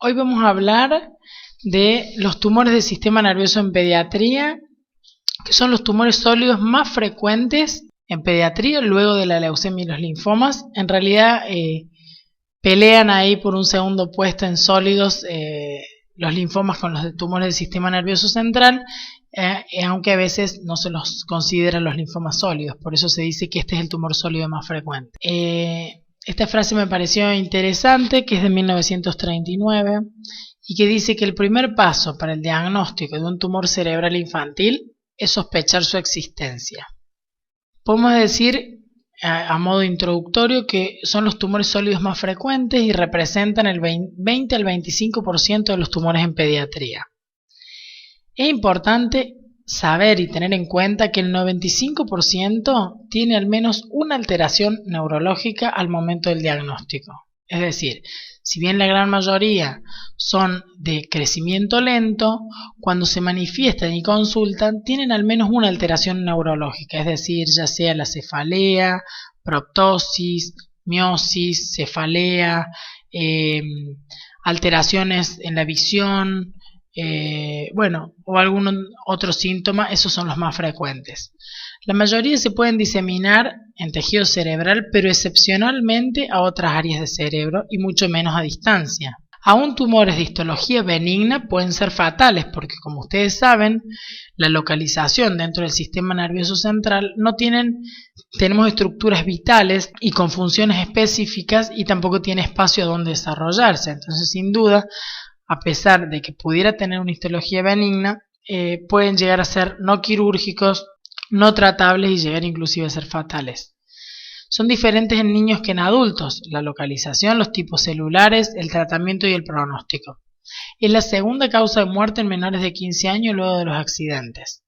Hoy vamos a hablar de los tumores del sistema nervioso en pediatría, que son los tumores sólidos más frecuentes en pediatría luego de la leucemia y los linfomas. En realidad pelean ahí por un segundo puesto en sólidos los linfomas con los tumores del sistema nervioso central, aunque a veces no se los considera los linfomas sólidos, por eso se dice que este es el tumor sólido más frecuente. Esta frase me pareció interesante, que es de 1939, y que dice que el primer paso para el diagnóstico de un tumor cerebral infantil es sospechar su existencia. Podemos decir, a modo introductorio, que son los tumores sólidos más frecuentes y representan el 20 al 25% de los tumores en pediatría. Es importante saber y tener en cuenta que el 95% tiene al menos una alteración neurológica al momento del diagnóstico. Es decir, si bien la gran mayoría son de crecimiento lento, cuando se manifiestan y consultan tienen al menos una alteración neurológica, es decir, ya sea la cefalea, proptosis, miosis, cefalea, alteraciones en la visión, o algún otro síntoma. Esos son los más frecuentes. La mayoría se pueden diseminar en tejido cerebral, pero excepcionalmente a otras áreas del cerebro y mucho menos a distancia. Aún tumores de histología benigna pueden ser fatales porque, como ustedes saben, la localización dentro del sistema nervioso central tenemos estructuras vitales y con funciones específicas y tampoco tiene espacio donde desarrollarse. Entonces, sin duda, a pesar de que pudiera tener una histología benigna, pueden llegar a ser no quirúrgicos, no tratables y llegar inclusive a ser fatales. Son diferentes en niños que en adultos, la localización, los tipos celulares, el tratamiento y el pronóstico. Es la segunda causa de muerte en menores de 15 años luego de los accidentes.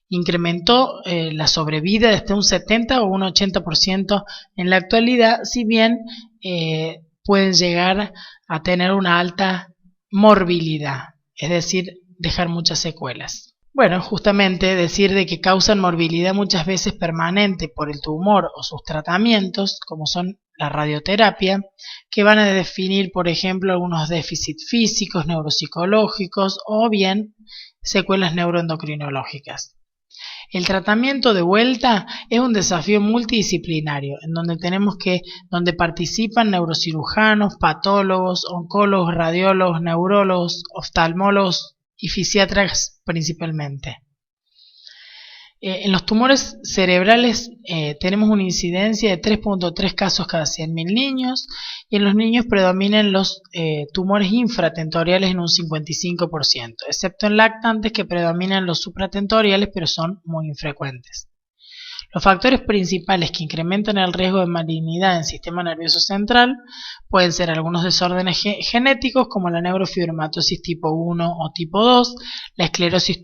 Incrementó la sobrevida de hasta un 70 o un 80% en la actualidad, si bien pueden llegar a tener una alta morbilidad, es decir, dejar muchas secuelas. Bueno, justamente decir de que causan morbilidad muchas veces permanente por el tumor o sus tratamientos, como son la radioterapia, que van a definir, por ejemplo, algunos déficits físicos, neuropsicológicos o bien secuelas neuroendocrinológicas. El tratamiento de vuelta es un desafío multidisciplinario, en donde participan neurocirujanos, patólogos, oncólogos, radiólogos, neurólogos, oftalmólogos y fisiatras principalmente. En los tumores cerebrales tenemos una incidencia de 3.3 casos cada 100.000 niños, y en los niños predominan los tumores infratentoriales en un 55%, excepto en lactantes, que predominan los supratentoriales, pero son muy infrecuentes. Los factores principales que incrementan el riesgo de malignidad en el sistema nervioso central pueden ser algunos desórdenes genéticos como la neurofibromatosis tipo 1 o tipo 2, la esclerosis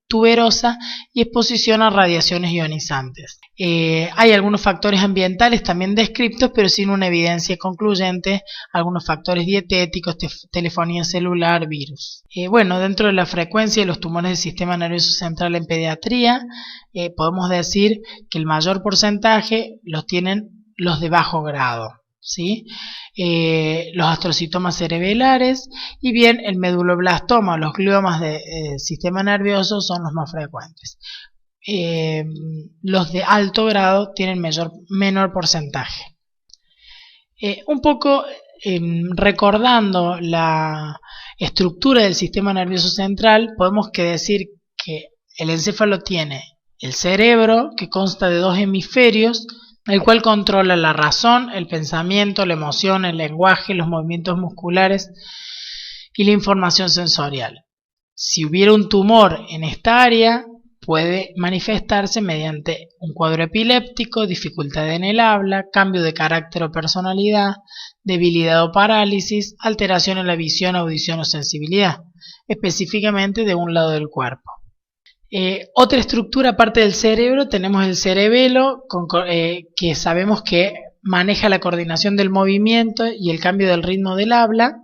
tuberosa y exposición a radiaciones ionizantes. Hay algunos factores ambientales también descriptos, pero sin una evidencia concluyente, algunos factores dietéticos, telefonía celular, virus. Dentro de la frecuencia de los tumores del sistema nervioso central en pediatría, podemos decir que el mayor porcentaje los tienen los de bajo grado, ¿sí? Los astrocitomas cerebelares y bien el meduloblastoma, los gliomas del sistema nervioso son los más frecuentes. Los de alto grado tienen menor porcentaje. Un poco recordando la estructura del sistema nervioso central, podemos decir que el encéfalo tiene el cerebro, que consta de dos hemisferios, el cual controla la razón, el pensamiento, la emoción, el lenguaje, los movimientos musculares y la información sensorial. Si hubiera un tumor en esta área, puede manifestarse mediante un cuadro epiléptico, dificultad en el habla, cambio de carácter o personalidad, debilidad o parálisis, alteración en la visión, audición o sensibilidad, específicamente de un lado del cuerpo. Otra estructura aparte del cerebro, tenemos el cerebelo, que sabemos que maneja la coordinación del movimiento y el cambio del ritmo del habla.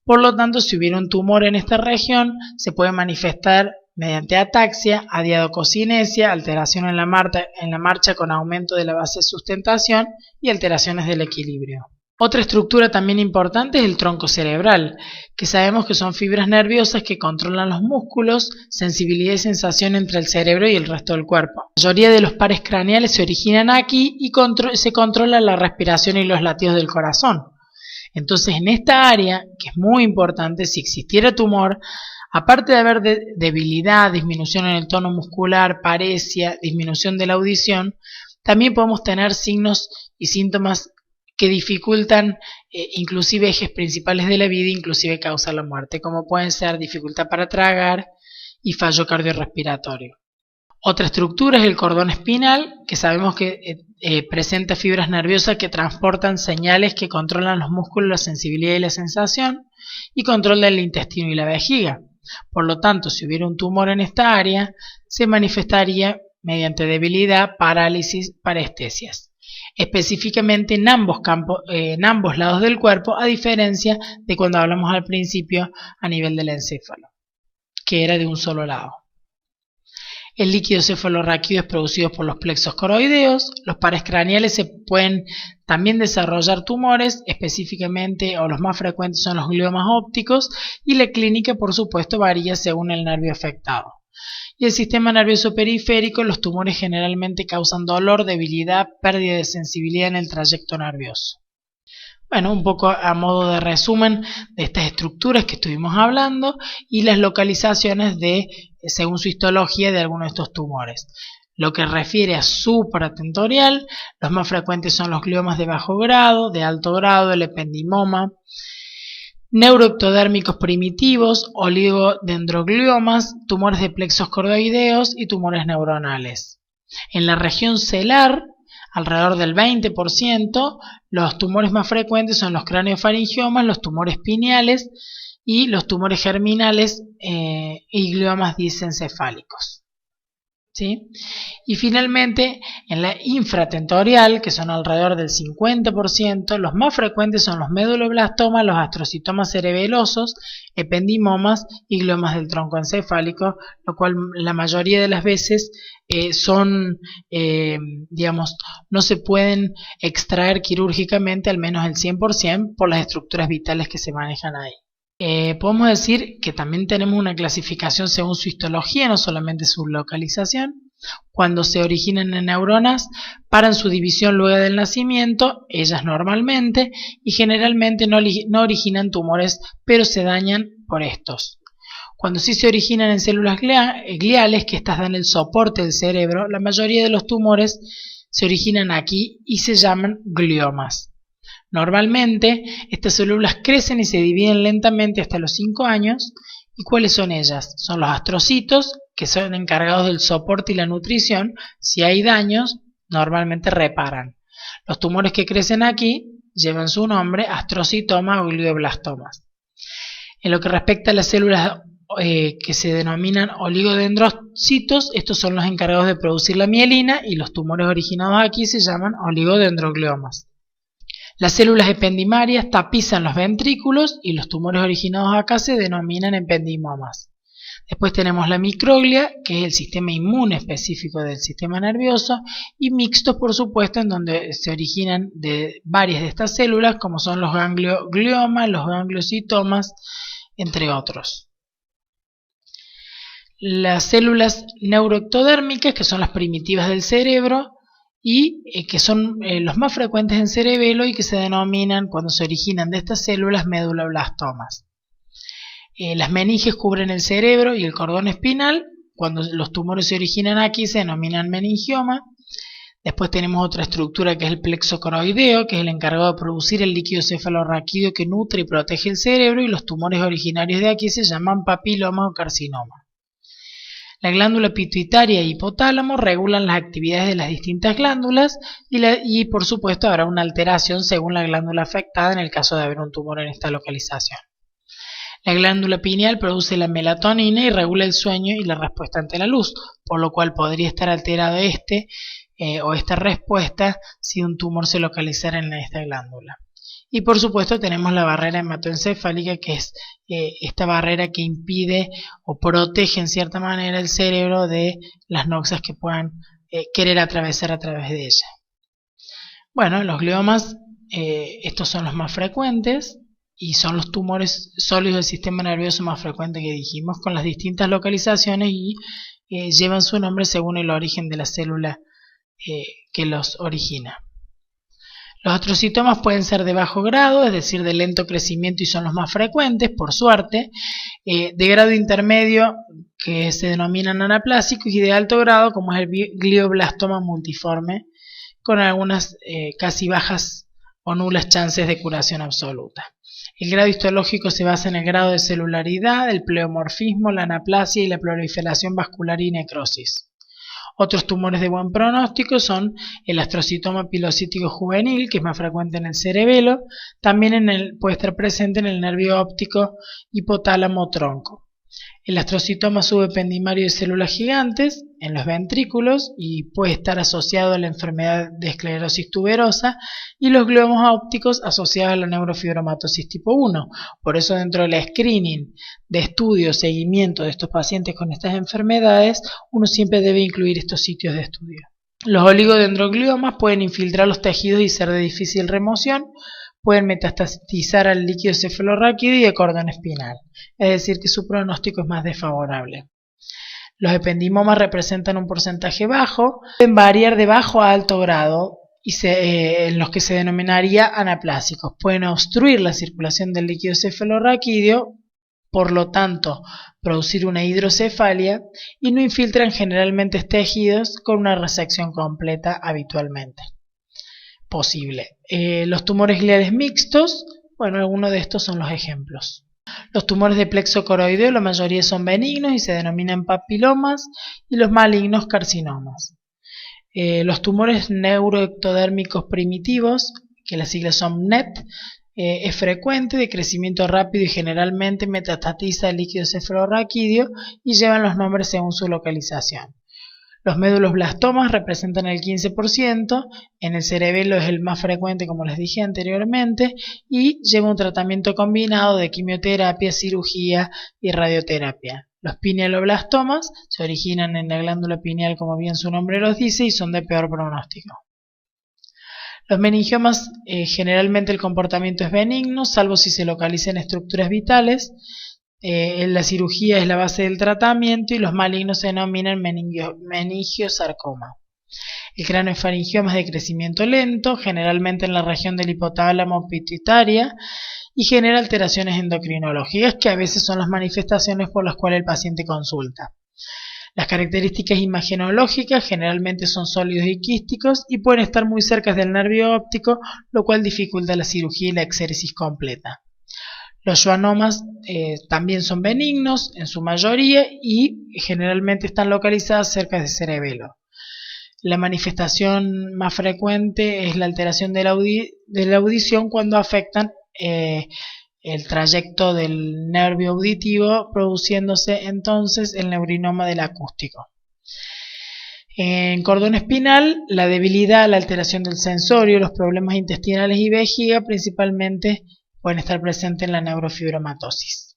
Por lo tanto, si hubiera un tumor en esta región, se puede manifestar mediante ataxia, adiadococinesia, alteración en la marcha con aumento de la base de sustentación y alteraciones del equilibrio. Otra estructura también importante es el tronco cerebral, que sabemos que son fibras nerviosas que controlan los músculos, sensibilidad y sensación entre el cerebro y el resto del cuerpo. La mayoría de los pares craneales se originan aquí y se controla la respiración y los latidos del corazón. Entonces, en esta área, que es muy importante, si existiera tumor, aparte de haber debilidad, disminución en el tono muscular, paresia, disminución de la audición, también podemos tener signos y síntomas que dificultan inclusive ejes principales de la vida, inclusive causan la muerte, como pueden ser dificultad para tragar y fallo cardiorrespiratorio. Otra estructura es el cordón espinal, que sabemos que presenta fibras nerviosas que transportan señales que controlan los músculos, la sensibilidad y la sensación, y controlan el intestino y la vejiga. Por lo tanto, si hubiera un tumor en esta área, se manifestaría mediante debilidad, parálisis, parestesias, específicamente en ambos lados del cuerpo, a diferencia de cuando hablamos al principio a nivel del encéfalo, que era de un solo lado. El líquido cefalorraquídeo es producido por los plexos coroideos. Los pares craneales se pueden también desarrollar tumores, específicamente, o los más frecuentes son los gliomas ópticos, y la clínica, por supuesto, varía según el nervio afectado. Y el sistema nervioso periférico, los tumores generalmente causan dolor, debilidad, pérdida de sensibilidad en el trayecto nervioso. Bueno, un poco a modo de resumen de estas estructuras que estuvimos hablando y las localizaciones según su histología de algunos de estos tumores. Lo que refiere a supratentorial, los más frecuentes son los gliomas de bajo grado, de alto grado, el ependimoma, neuroectodérmicos primitivos, oligodendrogliomas, tumores de plexos cordoideos y tumores neuronales. En la región celar, alrededor del 20%, los tumores más frecuentes son los craneofaringiomas, los tumores pineales y los tumores germinales y gliomas disencefálicos. ¿Sí? Y finalmente, en la infratentorial, que son alrededor del 50%, los más frecuentes son los meduloblastomas, los astrocitomas cerebelosos, ependimomas y gliomas del tronco encefálico, lo cual la mayoría de las veces no se pueden extraer quirúrgicamente, al menos el 100%, por las estructuras vitales que se manejan ahí. Podemos decir que también tenemos una clasificación según su histología, no solamente su localización. Cuando se originan en neuronas, paran su división luego del nacimiento, ellas normalmente, y generalmente no originan tumores, pero se dañan por estos. Cuando sí se originan en células gliales, que estas dan el soporte del cerebro, la mayoría de los tumores se originan aquí y se llaman gliomas. Normalmente, estas células crecen y se dividen lentamente hasta los 5 años. ¿Y cuáles son ellas? Son los astrocitos, que son encargados del soporte y la nutrición. Si hay daños, normalmente reparan. Los tumores que crecen aquí llevan su nombre, astrocitoma o glioblastomas. En lo que respecta a las células que se denominan oligodendrocitos, estos son los encargados de producir la mielina, y los tumores originados aquí se llaman oligodendrogliomas. Las células ependimarias tapizan los ventrículos y los tumores originados acá se denominan ependimomas. Después tenemos la microglia, que es el sistema inmune específico del sistema nervioso, y mixtos, por supuesto, en donde se originan de varias de estas células, como son los gangliogliomas, los gangliocitomas, entre otros. Las células neuroectodérmicas, que son las primitivas del cerebro, y que son los más frecuentes en cerebelo y que se denominan, cuando se originan de estas células, meduloblastomas. Las meninges cubren el cerebro y el cordón espinal. Cuando los tumores se originan aquí se denominan meningioma. Después tenemos otra estructura que es el plexo coroideo, que es el encargado de producir el líquido cefalorraquídeo que nutre y protege el cerebro, y los tumores originarios de aquí se llaman papiloma o carcinoma. La glándula pituitaria y hipotálamo regulan las actividades de las distintas glándulas y por supuesto habrá una alteración según la glándula afectada en el caso de haber un tumor en esta localización. La glándula pineal produce la melatonina y regula el sueño y la respuesta ante la luz, por lo cual podría estar alterado esta respuesta si un tumor se localizara en esta glándula. Y por supuesto tenemos la barrera hematoencefálica, que es esta barrera que impide o protege en cierta manera el cerebro de las noxas que puedan querer atravesar a través de ella. Bueno, los gliomas estos son los más frecuentes y son los tumores sólidos del sistema nervioso más frecuentes que dijimos, con las distintas localizaciones y llevan su nombre según el origen de la célula que los origina. Los astrocitomas pueden ser de bajo grado, es decir, de lento crecimiento y son los más frecuentes, por suerte, de grado intermedio, que se denominan anaplásicos, y de alto grado, como es el glioblastoma multiforme, con algunas casi bajas o nulas chances de curación absoluta. El grado histológico se basa en el grado de celularidad, el pleomorfismo, la anaplasia y la proliferación vascular y necrosis. Otros tumores de buen pronóstico son el astrocitoma pilocítico juvenil, que es más frecuente en el cerebelo, también puede estar presente en el nervio óptico hipotálamo-tronco. El astrocitoma subependimario de células gigantes en los ventrículos y puede estar asociado a la enfermedad de esclerosis tuberosa, y los gliomas ópticos asociados a la neurofibromatosis tipo 1. Por eso dentro del screening de estudio, seguimiento de estos pacientes con estas enfermedades, uno siempre debe incluir estos sitios de estudio. Los oligodendrogliomas pueden infiltrar los tejidos y ser de difícil remoción. Pueden metastatizar al líquido cefalorraquídeo y al cordón espinal, es decir, que su pronóstico es más desfavorable. Los ependimomas representan un porcentaje bajo, pueden variar de bajo a alto grado, en los que se denominaría anaplásicos. Pueden obstruir la circulación del líquido cefalorraquídeo, por lo tanto, producir una hidrocefalia, y no infiltran generalmente tejidos con una resección completa habitualmente posible. Los tumores gliales mixtos, bueno, algunos de estos son los ejemplos. Los tumores de plexo coroideo, la mayoría son benignos y se denominan papilomas, y los malignos carcinomas. Los tumores neuroectodérmicos primitivos, que las siglas son NET, es frecuente, de crecimiento rápido y generalmente metastatiza el líquido cefalorraquídeo y llevan los nombres según su localización. Los meduloblastomas representan el 15%, en el cerebelo es el más frecuente, como les dije anteriormente, y lleva un tratamiento combinado de quimioterapia, cirugía y radioterapia. Los pinealoblastomas se originan en la glándula pineal, como bien su nombre los dice, y son de peor pronóstico. Los meningiomas, generalmente el comportamiento es benigno, salvo si se localizan estructuras vitales. La cirugía es la base del tratamiento y los malignos se denominan meningiosarcoma. El craneofaringioma es de crecimiento lento, generalmente en la región del hipotálamo pituitaria, y genera alteraciones endocrinológicas que a veces son las manifestaciones por las cuales el paciente consulta. Las características imagenológicas generalmente son sólidos y quísticos y pueden estar muy cerca del nervio óptico, lo cual dificulta la cirugía y la exéresis completa. Los schwannomas también son benignos en su mayoría y generalmente están localizadas cerca del cerebelo. La manifestación más frecuente es la alteración de la audición cuando afectan el trayecto del nervio auditivo, produciéndose entonces el neurinoma del acústico. En cordón espinal, la debilidad, la alteración del sensorio, los problemas intestinales y vejiga principalmente pueden estar presentes en la neurofibromatosis.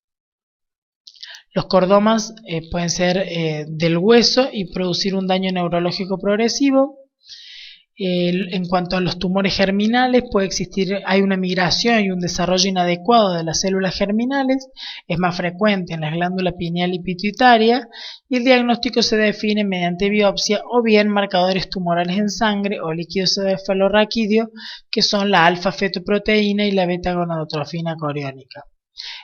Los cordomas pueden ser del hueso y producir un daño neurológico progresivo. En cuanto a los tumores germinales, hay una migración y un desarrollo inadecuado de las células germinales, es más frecuente en la glándula pineal y pituitaria, y el diagnóstico se define mediante biopsia o bien marcadores tumorales en sangre o líquido cefalorraquídeo, que son la alfa-fetoproteína y la beta-gonadotrofina coriónica.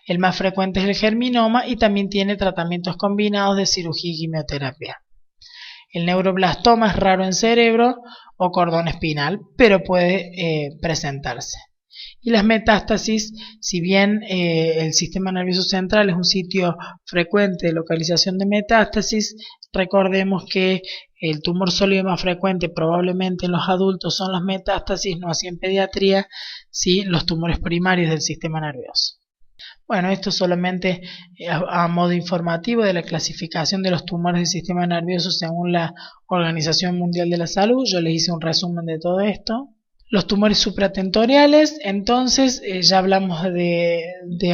El más frecuente es el germinoma y también tiene tratamientos combinados de cirugía y quimioterapia. El neuroblastoma es raro en cerebro o cordón espinal, pero puede presentarse. Y las metástasis, si bien el sistema nervioso central es un sitio frecuente de localización de metástasis, recordemos que el tumor sólido más frecuente probablemente en los adultos son las metástasis, no así en pediatría, sí los tumores primarios del sistema nervioso. Bueno, esto solamente a modo informativo de la clasificación de los tumores del sistema nervioso según la Organización Mundial de la Salud. Yo les hice un resumen de todo esto. Los tumores supratentoriales, entonces ya hablamos de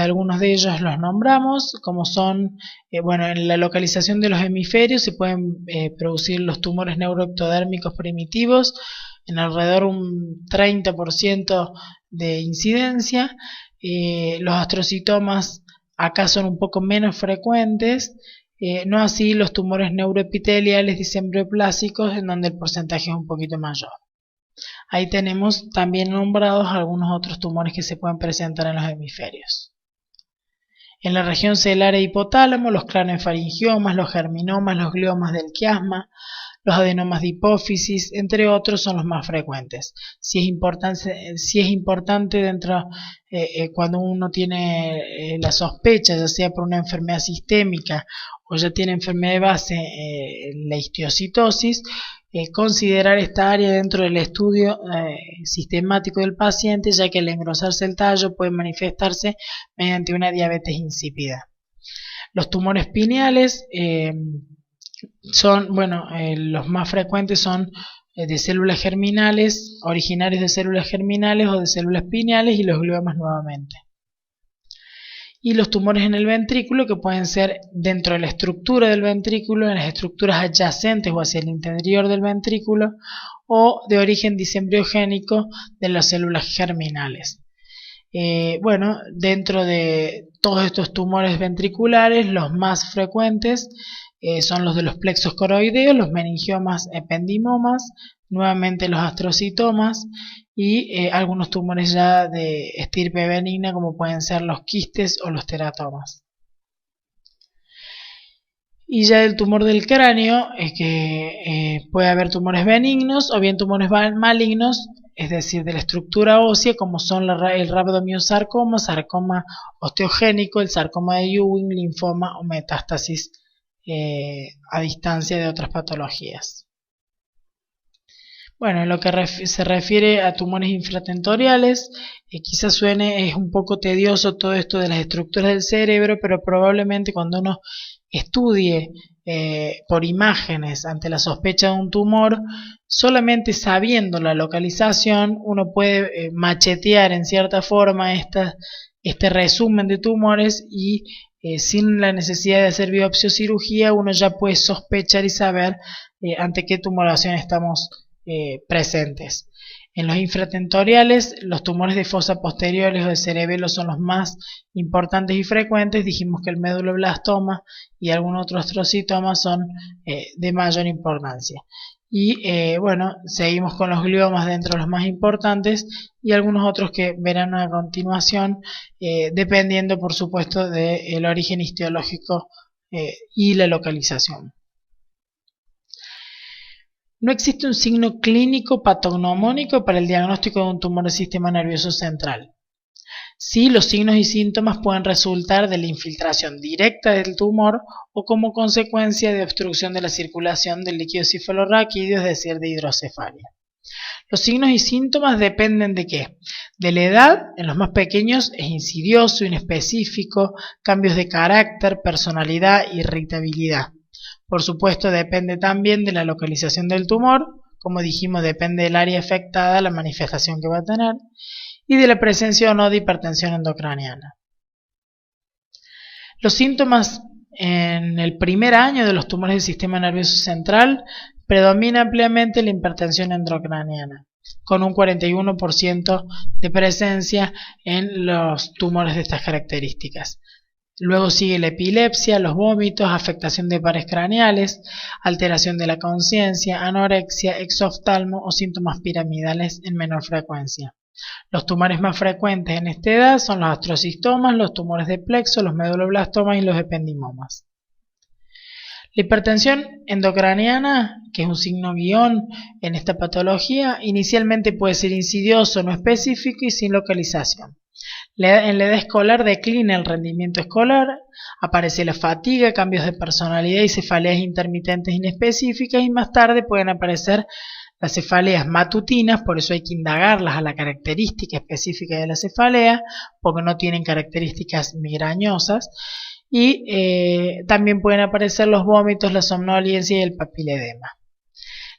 algunos de ellos, los nombramos, como son, en la localización de los hemisferios se pueden producir los tumores neuroectodérmicos primitivos, en alrededor un 30% de incidencia. Los astrocitomas acá son un poco menos frecuentes, no así los tumores neuroepiteliales disembroplásicos, en donde el porcentaje es un poquito mayor. Ahí tenemos también nombrados algunos otros tumores que se pueden presentar en los hemisferios. En la región celular e hipotálamo, los craniofaringiomas, los germinomas, los gliomas del quiasma, los adenomas de hipófisis, entre otros, son los más frecuentes. Si es importante dentro, cuando uno tiene la sospecha, ya sea por una enfermedad sistémica o ya tiene enfermedad de base, la histiocytosis, considerar esta área dentro del estudio sistemático del paciente, ya que al engrosarse el tallo puede manifestarse mediante una diabetes insípida. Los tumores pineales los más frecuentes son de células germinales, originarios de células germinales o de células pineales, y los gliomas nuevamente. Y los tumores en el ventrículo, que pueden ser dentro de la estructura del ventrículo, en las estructuras adyacentes o hacia el interior del ventrículo, o de origen disembriogénico de las células germinales. Dentro de todos estos tumores ventriculares, los más frecuentes son los de los plexos coroideos, los meningiomas ependimomas, nuevamente los astrocitomas y algunos tumores ya de estirpe benigna, como pueden ser los quistes o los teratomas. Y ya el tumor del cráneo es que puede haber tumores benignos o bien tumores malignos, es decir, de la estructura ósea, como son el rhabdomyosarcoma, sarcoma osteogénico, el sarcoma de Ewing, linfoma o metástasis a distancia de otras patologías. En lo que se refiere a tumores infratentoriales, quizás es un poco tedioso todo esto de las estructuras del cerebro, pero probablemente cuando uno estudie por imágenes ante la sospecha de un tumor, solamente sabiendo la localización, uno puede machetear en cierta forma este resumen de tumores y sin la necesidad de hacer biopsia o cirugía, uno ya puede sospechar y saber ante qué tumoración estamos presentes. En los infratentoriales, los tumores de fosa posteriores o de cerebelo son los más importantes y frecuentes. Dijimos que el meduloblastoma y algunos otros astrocitomas son de mayor importancia. Y seguimos con los gliomas dentro de los más importantes y algunos otros que verán a continuación, dependiendo por supuesto del origen histológico y la localización. No existe un signo clínico patognomónico para el diagnóstico de un tumor del sistema nervioso central. Sí, los signos y síntomas pueden resultar de la infiltración directa del tumor o como consecuencia de obstrucción de la circulación del líquido cefalorraquídeo, es decir, de hidrocefalia. Los signos y síntomas dependen de ¿qué? De la edad. En los más pequeños es insidioso, inespecífico, cambios de carácter, personalidad, irritabilidad. Por supuesto, depende también de la localización del tumor. Como dijimos, depende del área afectada, la manifestación que va a tener, y de la presencia o no de hipertensión endocraniana. Los síntomas en el primer año de los tumores del sistema nervioso central predomina ampliamente la hipertensión endocraniana, con un 41% de presencia en los tumores de estas características. Luego sigue la epilepsia, los vómitos, afectación de pares craneales, alteración de la conciencia, anorexia, exoftalmo o síntomas piramidales en menor frecuencia. Los tumores más frecuentes en esta edad son los astrocistomas, los tumores de plexo, los meduloblastomas y los ependimomas. La hipertensión endocraniana, que es un signo guión en esta patología, inicialmente puede ser insidioso, no específico y sin localización. En la edad escolar declina el rendimiento escolar, aparece la fatiga, cambios de personalidad y cefaleas intermitentes inespecíficas, y más tarde pueden aparecer las cefaleas matutinas, por eso hay que indagarlas a la característica específica de la cefalea, porque no tienen características migrañosas, y también pueden aparecer los vómitos, la somnolencia y el papiledema.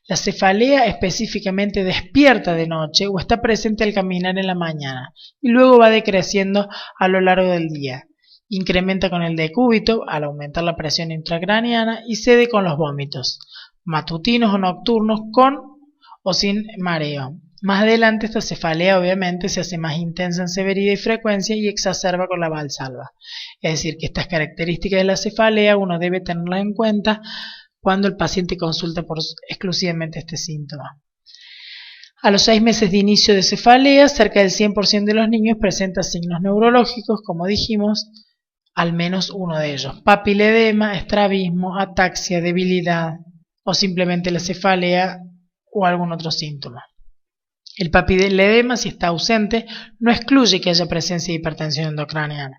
La cefalea específicamente despierta de noche o está presente al caminar en la mañana y luego va decreciendo a lo largo del día. Incrementa con el decúbito al aumentar la presión intracraniana y cede con los vómitos, matutinos o nocturnos con o sin mareo. Más adelante esta cefalea obviamente se hace más intensa en severidad y frecuencia y exacerba con la valsalva. Es decir, que estas características de la cefalea uno debe tenerlas en cuenta cuando el paciente consulta por exclusivamente este síntoma. A los 6 meses de inicio de cefalea, cerca del 100% de los niños presenta signos neurológicos, como dijimos, al menos uno de ellos: papiledema, estrabismo, ataxia, debilidad o simplemente la cefalea o algún otro síntoma. El papiledema, si está ausente, no excluye que haya presencia de hipertensión endocraniana.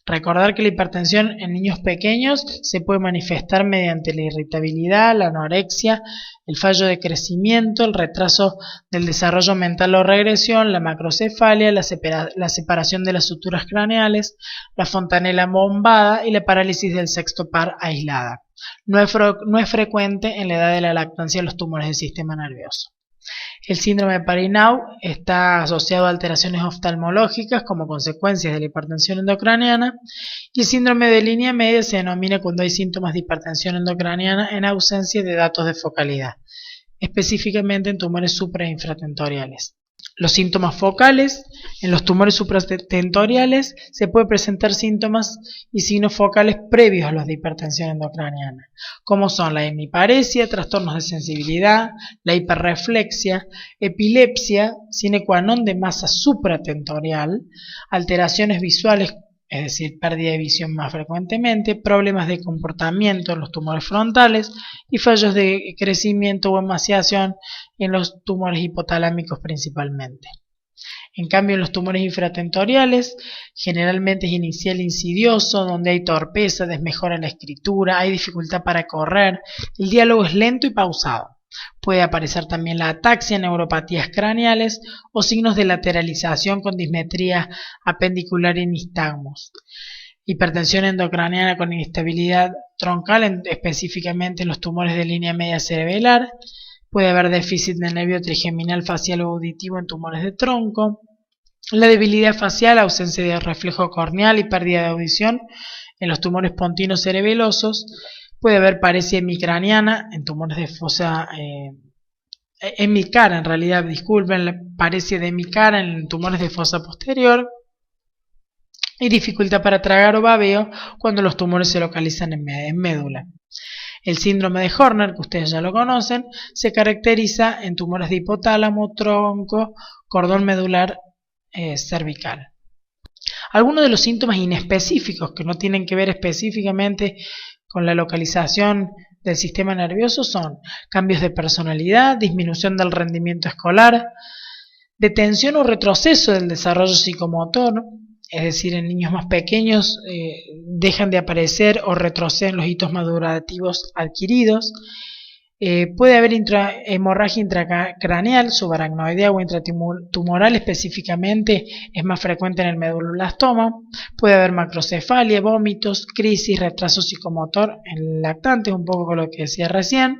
Recordar que la hipertensión en niños pequeños se puede manifestar mediante la irritabilidad, la anorexia, el fallo de crecimiento, el retraso del desarrollo mental o regresión, la macrocefalia, la separación de las suturas craneales, la fontanela bombada y la parálisis del sexto par aislada. No es frecuente en la edad de la lactancia los tumores del sistema nervioso. El síndrome de Parinau está asociado a alteraciones oftalmológicas como consecuencias de la hipertensión endocraniana, y el síndrome de línea media se denomina cuando hay síntomas de hipertensión endocraniana en ausencia de datos de focalidad, específicamente en tumores supra- e infratentoriales. Los síntomas focales: en los tumores supratentoriales se puede presentar síntomas y signos focales previos a los de hipertensión endocraniana, como son la hemiparesia, trastornos de sensibilidad, la hiperreflexia, epilepsia, sine qua non de masa supratentorial, alteraciones visuales, es decir, pérdida de visión más frecuentemente, problemas de comportamiento en los tumores frontales y fallos de crecimiento o emaciación en los tumores hipotalámicos principalmente. En cambio, en los tumores infratentoriales generalmente es inicial insidioso, donde hay torpeza, desmejora en la escritura, hay dificultad para correr, el diálogo es lento y pausado. Puede aparecer también la ataxia, neuropatías craneales o signos de lateralización con dismetría apendicular y nistagmos. Hipertensión endocraniana con inestabilidad troncal, específicamente en los tumores de línea media cerebelar. Puede haber déficit del nervio trigeminal facial o auditivo en tumores de tronco. La debilidad facial, ausencia de reflejo corneal y pérdida de audición en los tumores pontinos cerebelosos. Puede haber paresia hemicraniana en tumores de fosa hemicara, en realidad, disculpen, la paresia de hemicara en tumores de fosa posterior, y dificultad para tragar o babeo cuando los tumores se localizan en médula. El síndrome de Horner, que ustedes ya lo conocen, se caracteriza en tumores de hipotálamo, tronco, cordón medular cervical. Algunos de los síntomas inespecíficos que no tienen que ver específicamente con la localización del sistema nervioso son cambios de personalidad, disminución del rendimiento escolar, detención o retroceso del desarrollo psicomotor, es decir, en niños más pequeños dejan de aparecer o retroceden los hitos madurativos adquiridos. Puede haber hemorragia intracraneal, subaracnoidea o intratumoral, específicamente es más frecuente en el medulloblastoma. Puede haber macrocefalia, vómitos, crisis, retraso psicomotor en lactantes, un poco con lo que decía recién,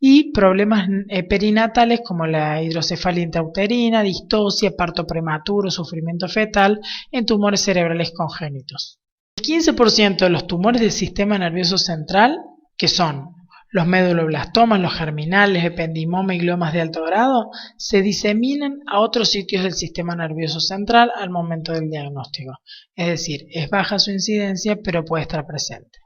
y problemas perinatales como la hidrocefalia intrauterina, distocia, parto prematuro, sufrimiento fetal en tumores cerebrales congénitos. El 15% de los tumores del sistema nervioso central, que son los medulloblastomas, los germinales, ependimoma y gliomas de alto grado, se diseminan a otros sitios del sistema nervioso central al momento del diagnóstico. Es decir, es baja su incidencia, pero puede estar presente.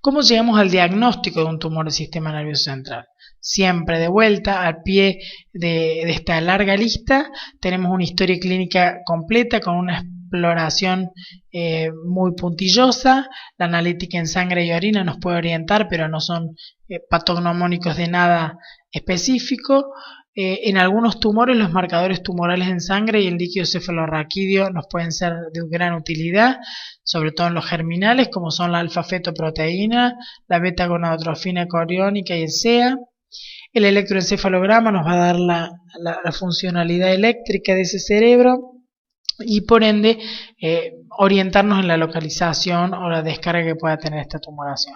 ¿Cómo llegamos al diagnóstico de un tumor del sistema nervioso central? Siempre de vuelta, al pie de esta larga lista, tenemos una historia clínica completa con una exploración muy puntillosa. La analítica en sangre y orina nos puede orientar, pero no son patognomónicos de nada específico. En algunos tumores, los marcadores tumorales en sangre y el líquido cefalorraquídeo nos pueden ser de gran utilidad, sobre todo en los germinales, como son la alfa-fetoproteína, la beta-gonadotrofina coriónica y el SEA. El electroencefalograma nos va a dar la funcionalidad eléctrica de ese cerebro y por ende orientarnos en la localización o la descarga que pueda tener esta tumoración.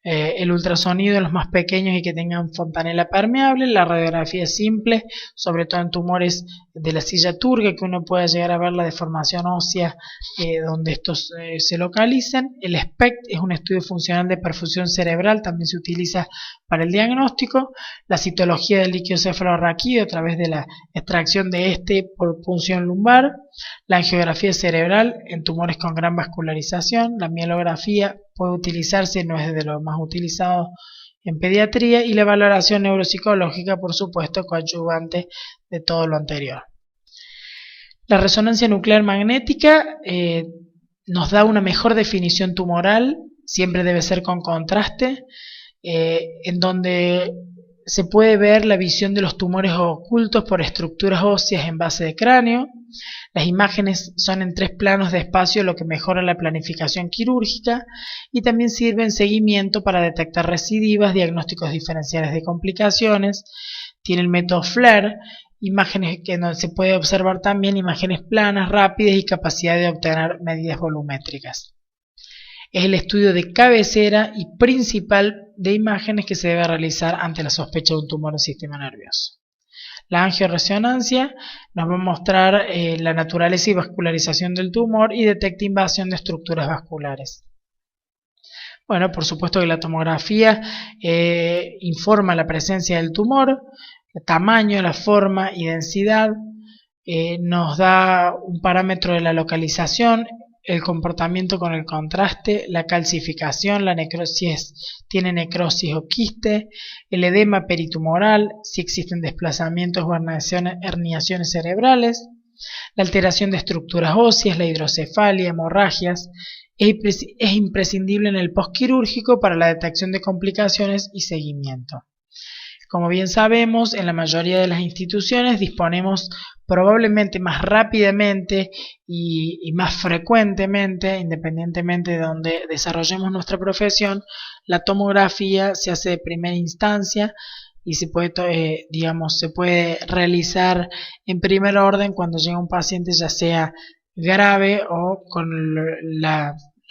el ultrasonido en los más pequeños y que tengan fontanela permeable, la radiografía simple, sobre todo en tumores de la silla turca, que uno pueda llegar a ver la deformación ósea donde estos se localizan. El SPECT es un estudio funcional de perfusión cerebral, también se utiliza para el diagnóstico. La citología del líquido cefalorraquídeo a través de la extracción de este por punción lumbar. La angiografía cerebral en tumores con gran vascularización. La mielografía puede utilizarse, no es de lo más utilizado en pediatría, y la valoración neuropsicológica, por supuesto, coadyuvante de todo lo anterior. La resonancia nuclear magnética nos da una mejor definición tumoral, siempre debe ser con contraste, en donde se puede ver la visión de los tumores ocultos por estructuras óseas en base de cráneo. Las imágenes son en 3 planos de espacio, lo que mejora la planificación quirúrgica, y también sirve en seguimiento para detectar recidivas, diagnósticos diferenciales de complicaciones. Tiene el método FLAIR, imágenes que se puede observar también imágenes planas, rápidas y capacidad de obtener medidas volumétricas. Es el estudio de cabecera y principal de imágenes que se debe realizar ante la sospecha de un tumor del sistema nervioso. La angioresonancia nos va a mostrar la naturaleza y vascularización del tumor y detecta invasión de estructuras vasculares. Bueno, por supuesto que la tomografía informa la presencia del tumor, el tamaño, la forma y densidad, nos da un parámetro de la localización, el comportamiento con el contraste, la calcificación, la necrosis, tiene necrosis o quiste, el edema peritumoral, si existen desplazamientos o herniaciones cerebrales, la alteración de estructuras óseas, la hidrocefalia, hemorragias. Es imprescindible en el postquirúrgico para la detección de complicaciones y seguimiento. Como bien sabemos, en la mayoría de las instituciones disponemos probablemente más rápidamente y más frecuentemente, independientemente de donde desarrollemos nuestra profesión, la tomografía se hace de primera instancia y se puede, se puede realizar en primer orden cuando llega un paciente ya sea grave o con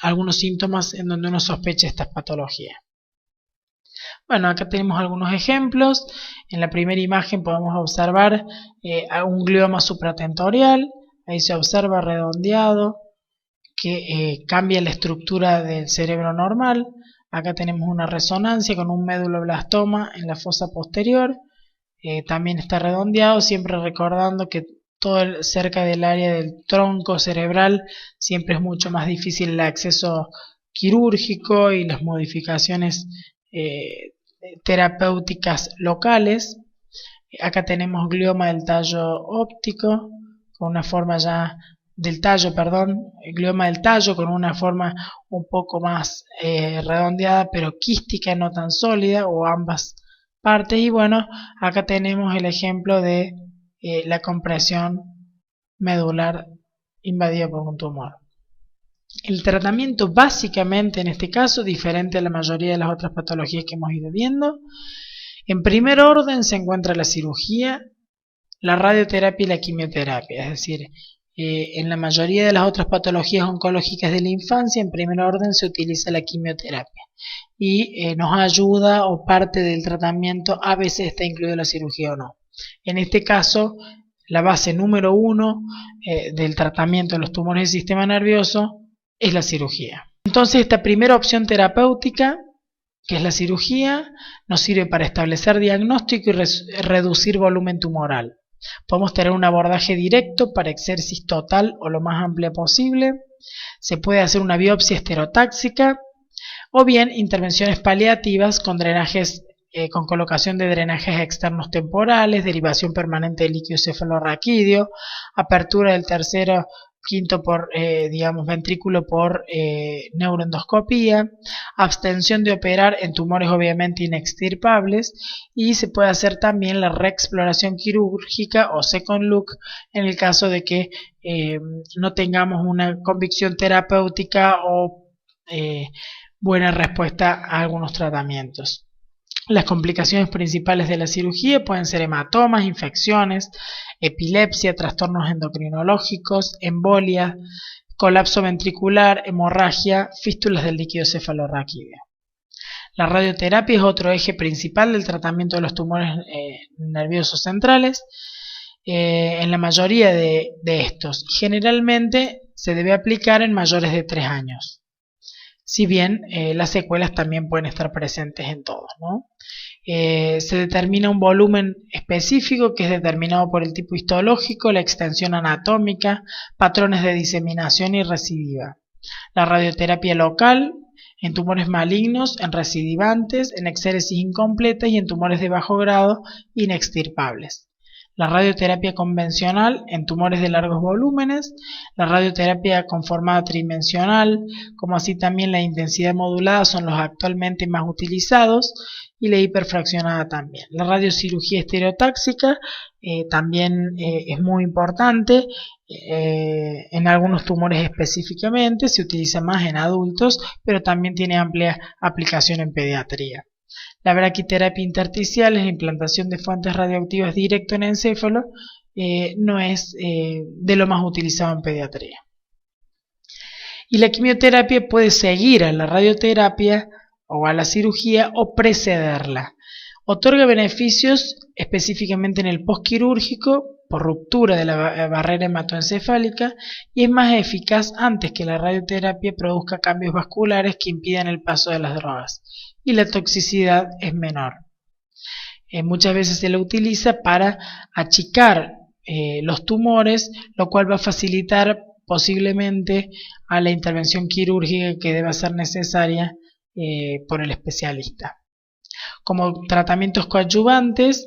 algunos síntomas en donde uno sospecha estas patologías. Bueno, acá tenemos algunos ejemplos. En la primera imagen podemos observar un glioma supratentorial. Ahí se observa redondeado que cambia la estructura del cerebro normal. Acá tenemos una resonancia con un meduloblastoma en la fosa posterior. También está redondeado, siempre recordando que todo cerca del área del tronco cerebral siempre es mucho más difícil el acceso quirúrgico y las modificaciones terapéuticas locales. Acá tenemos glioma del tallo óptico con una forma ya del tallo, glioma del tallo con una forma un poco más redondeada pero quística, no tan sólida, o ambas partes. Y bueno, acá tenemos el ejemplo de la compresión medular invadida por un tumor. El tratamiento básicamente en este caso, diferente a la mayoría de las otras patologías que hemos ido viendo, en primer orden se encuentra la cirugía, la radioterapia y la quimioterapia. Es decir, en la mayoría de las otras patologías oncológicas de la infancia, en primer orden se utiliza la quimioterapia y nos ayuda, o parte del tratamiento a veces está incluida la cirugía o no. En este caso, la base número 1 del tratamiento de los tumores del sistema nervioso es la cirugía. Entonces, esta primera opción terapéutica, que es la cirugía, nos sirve para establecer diagnóstico y reducir volumen tumoral. Podemos tener un abordaje directo para exéresis total o lo más amplia posible. Se puede hacer una biopsia esterotáxica o bien intervenciones paliativas con drenajes, con colocación de drenajes externos temporales, derivación permanente de líquido cefalorraquídeo, apertura del tercero quinto ventrículo por neuroendoscopía, abstención de operar en tumores obviamente inextirpables, y se puede hacer también la reexploración quirúrgica o second look en el caso de que no tengamos una convicción terapéutica o buena respuesta a algunos tratamientos. Las complicaciones principales de la cirugía pueden ser hematomas, infecciones, epilepsia, trastornos endocrinológicos, embolia, colapso ventricular, hemorragia, fístulas del líquido cefalorraquídeo. La radioterapia es otro eje principal del tratamiento de los tumores nerviosos centrales. En la mayoría de estos, generalmente se debe aplicar en mayores de 3 años, si bien las secuelas también pueden estar presentes en todos, ¿no? Se determina un volumen específico que es determinado por el tipo histológico, la extensión anatómica, patrones de diseminación y recidiva. La radioterapia local en tumores malignos, en recidivantes, en exéresis incompletas y en tumores de bajo grado inextirpables. La radioterapia convencional en tumores de largos volúmenes, la radioterapia conformada tridimensional, como así también la intensidad modulada son los actualmente más utilizados, y la hiperfraccionada también. La radiocirugía estereotáxica también es muy importante, en algunos tumores específicamente, se utiliza más en adultos, pero también tiene amplia aplicación en pediatría. La braquiterapia intersticial, la implantación de fuentes radioactivas directo en encéfalo, no es de lo más utilizado en pediatría. Y la quimioterapia puede seguir a la radioterapia o a la cirugía o precederla. Otorga beneficios específicamente en el postquirúrgico por ruptura de la barrera hematoencefálica y es más eficaz antes que la radioterapia produzca cambios vasculares que impidan el paso de las drogas, y la toxicidad es menor. Muchas veces se la utiliza para achicar los tumores, lo cual va a facilitar posiblemente a la intervención quirúrgica que deba ser necesaria por el especialista. Como tratamientos coadyuvantes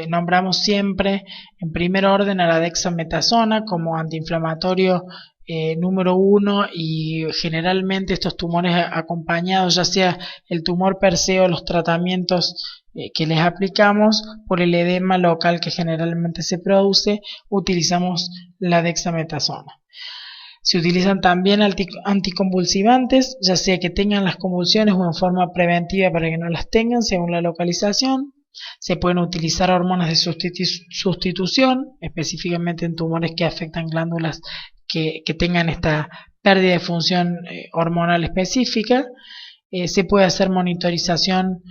nombramos siempre en primer orden a la dexametasona como antiinflamatorio número 1, y generalmente estos tumores acompañados, ya sea el tumor per se o los tratamientos que les aplicamos por el edema local que generalmente se produce, utilizamos la dexametasona. Se utilizan también anticonvulsivantes, ya sea que tengan las convulsiones o en forma preventiva para que no las tengan según la localización. Se pueden utilizar hormonas de sustitución, específicamente en tumores que afectan glándulas que tengan esta pérdida de función hormonal específica. Se puede hacer monitorización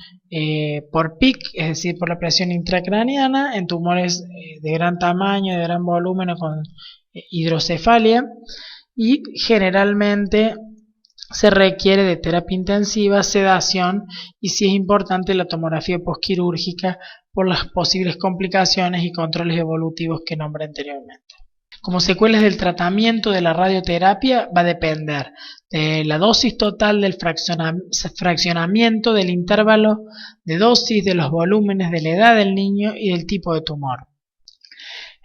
por PIC, es decir, por la presión intracraneana, en tumores de gran tamaño, de gran volumen o con hidrocefalia. Y generalmente se requiere de terapia intensiva, sedación y, si es importante, la tomografía postquirúrgica por las posibles complicaciones y controles evolutivos que nombré anteriormente. Como secuelas del tratamiento de la radioterapia va a depender de la dosis total, del fraccionamiento, del intervalo de dosis, de los volúmenes, de la edad del niño y del tipo de tumor.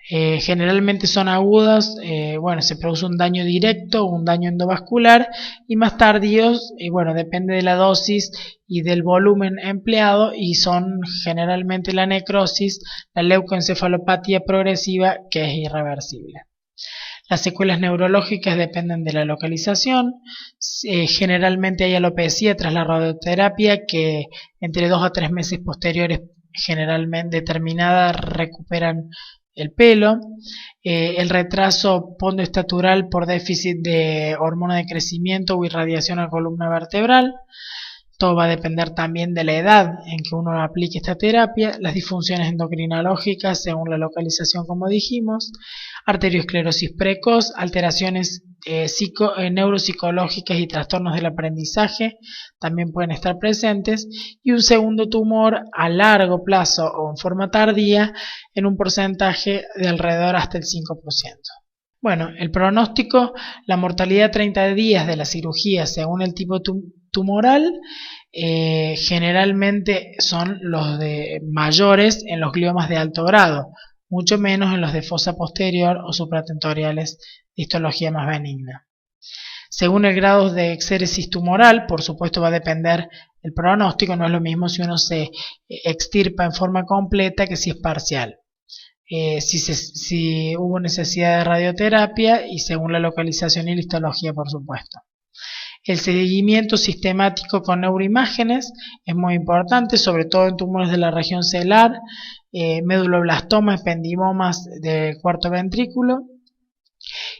Generalmente son agudas, se produce un daño directo o un daño endovascular, y más tardíos, depende de la dosis y del volumen empleado, y son generalmente la necrosis, la leucoencefalopatía progresiva, que es irreversible. Las secuelas neurológicas dependen de la localización. Generalmente hay alopecia tras la radioterapia que entre 2 a 3 meses posteriores, generalmente determinada, recuperan el pelo. El retraso pondoestatural por déficit de hormona de crecimiento o irradiación a columna vertebral. Todo va a depender también de la edad en que uno aplique esta terapia. Las disfunciones endocrinológicas según la localización, como dijimos. Arteriosclerosis precoz, alteraciones neuropsicológicas y trastornos del aprendizaje también pueden estar presentes, y un segundo tumor a largo plazo o en forma tardía en un porcentaje de alrededor hasta el 5%. Bueno, el pronóstico, la mortalidad a 30 días de la cirugía según el tipo tumoral, generalmente son los de mayores en los gliomas de alto grado, mucho menos en los de fosa posterior o supratentoriales de histología más benigna. Según el grado de exéresis tumoral, por supuesto va a depender el pronóstico, no es lo mismo si uno se extirpa en forma completa que si es parcial. Si hubo necesidad de radioterapia y según la localización y la histología, por supuesto. El seguimiento sistemático con neuroimágenes es muy importante, sobre todo en tumores de la región celular, meduloblastomas, ependimomas del cuarto ventrículo,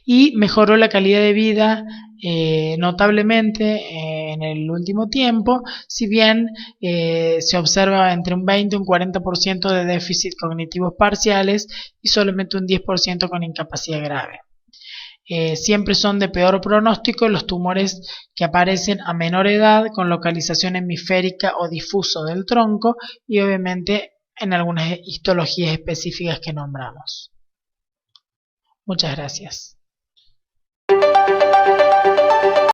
y mejoró la calidad de vida notablemente en el último tiempo, si bien se observa entre un 20 y un 40% de déficit cognitivos parciales y solamente un 10% con incapacidad grave. Siempre son de peor pronóstico los tumores que aparecen a menor edad con localización hemisférica o difuso del tronco y obviamente en algunas histologías específicas que nombramos. Muchas gracias.